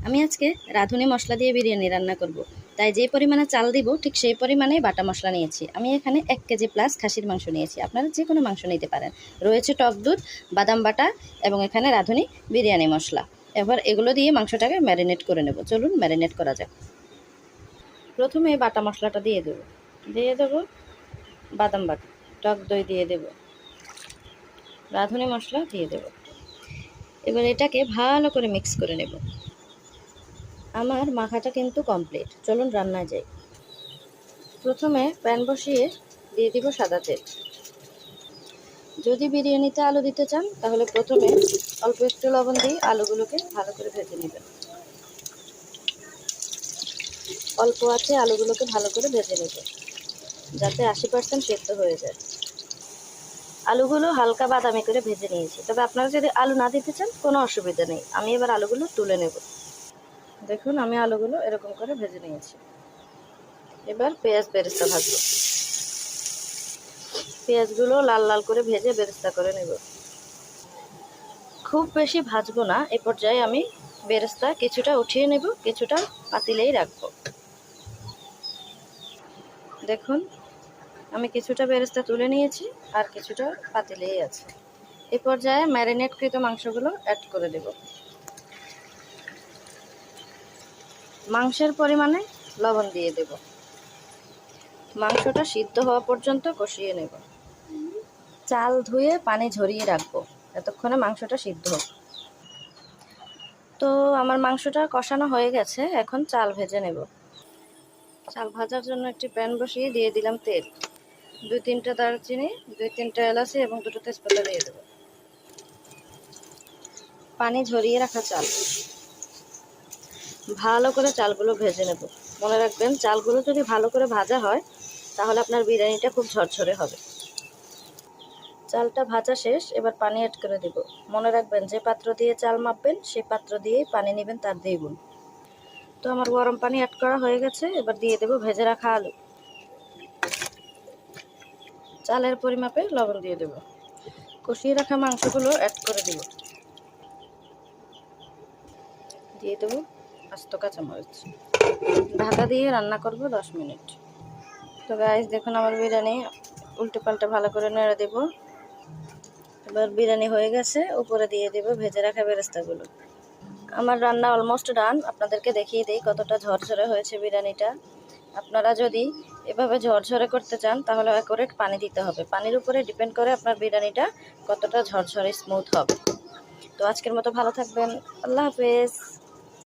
আমি আজকে রাঁধুনি মশলা দিয়ে বিরিয়ানি রান্না করব। তাই যে পরিমাণে চাল দিব ঠিক সেই পরিমাণেই বাটা মশলা নিয়েছি। আমি এখানে 1 কেজি প্লাস খাসির মাংস নিয়েছি, আপনারা যে কোনো মাংস নিতে পারেন। রয়েছে টক দুধ, বাদাম বাটা এবং এখানে রাঁধুনি বিরিয়ানি মশলা। এবার এগুলো দিয়ে মাংসটাকে ম্যারিনেট করে নেব। চলুন ম্যারিনেট করা যাক। প্রথমে বাটা মশলাটা দিয়ে দেবো বাদাম বাটা, টক দই দিয়ে দেব, রাঁধুনি মশলা দিয়ে দেব। এবার এটাকে ভালো করে মিক্স করে নেব। আমার মাখাটা কিন্তু কমপ্লিট। চলুন রান্নায় যাই। প্রথমে প্যান বসিয়ে দিয়ে দিব সাদা তেল। যদি বিরিয়ানিতে আলু দিতে চান তাহলে প্রথমে অল্প একটু লবণ দিয়ে আলুগুলোকে ভালো করে ভেজে নেবেন। অল্প আছে আলুগুলোকে ভালো করে ভেজে নেবেন যাতে 80% সেদ্ধ হয়ে যায়। আলুগুলো হালকা বাদামি করে ভেজে নিয়েছি, তবে আপনারা যদি আলু না দিতে চান কোনো অসুবিধা নেই। আমি এবার আলুগুলো তুলে নেব। দেখুন আমি আলুগুলো এরকম করে ভেজে নিয়েছি। এবার পেঁয়াজ বেরেস্তা ভাজবো। পেঁয়াজগুলো লাল লাল করে ভেজে বেরেস্তা করে নেব। খুব বেশি ভাজবো না। এ পর্যায়ে আমি বেরেস্তা কিছুটা উঠিয়ে নেব, কিছুটা পাতিলেই রাখবো। দেখুন আমি কিছুটা বেরেস্তা তুলে নিয়েছি আর কিছুটা পাতিলেই আছে। এ পর্যায়ে ম্যারিনেটকৃত মাংসগুলো অ্যাড করে দেব। মাংসের পরিমাণে লবণ দিয়ে দেব। মাংসটা সিদ্ধ হওয়া পর্যন্ত কষিয়ে নেব। চাল ধুয়ে পানি ঝরিয়ে রাখবো, এতক্ষণে মাংসটা সিদ্ধ হোক। তো আমার মাংসটা কষানো হয়ে গেছে, এখন চাল ভেজে নেব। চাল ভাজার জন্য একটি প্যান বসিয়ে দিয়ে দিলাম তেল। 2-3টা দারচিনি, 2-3টা এলাচি এবং 2টো তেজপাতা দিয়ে দেব। পানি ঝরিয়ে রাখা চাল, ভালো করে চালগুলো ভেজে নেব। মনে রাখবেন চালগুলো যদি ভালো করে ভাজা হয় তাহলে আপনার বিরিয়ানিটা খুব ঝরঝরে হবে। চালটা ভাজা শেষ, এবার পানি অ্যাড করে দেব। মনে রাখবেন যে পাত্র দিয়ে চাল মাপবেন সেই পাত্র দিয়েই পানি নেবেন, তার দ্বিগুণ। তো আমার গরম পানি অ্যাড করা হয়ে গেছে, এবার দিয়ে দেব ভেজে রাখা আলু। চালের পরিমাপে লবণ দিয়ে দেব। কষিয়ে রাখা মাংসগুলো অ্যাড করে দেব। দিয়ে দেবো আস্ত কাঁচামরিচ। ঢাকা দিয়ে রান্না করব 10 মিনিট। তো গাইস দেখুন আমার বিরিয়ানি উল্টে পাল্টে ভালো করে নেড়ে দেব। এবার বিরিয়ানি হয়ে গেছে, উপরে দিয়ে দেব ভেজে রাখা বেরেস্তাগুলো। আমার রান্না অলমোস্ট ডান। আপনাদেরকে দেখিয়ে দিই কতটা ঝরঝরে হয়েছে বিরিয়ানিটা। আপনারা যদি এভাবে ঝরঝরে করতে চান তাহলে অ্যাকুরেট পানি দিতে হবে। পানির উপরে ডিপেন্ড করে আপনার বিরিয়ানিটা কতটা ঝরঝরে স্মুথ হবে। তো আজকের মতো ভালো থাকবেন। আল্লাহ হাফেজ।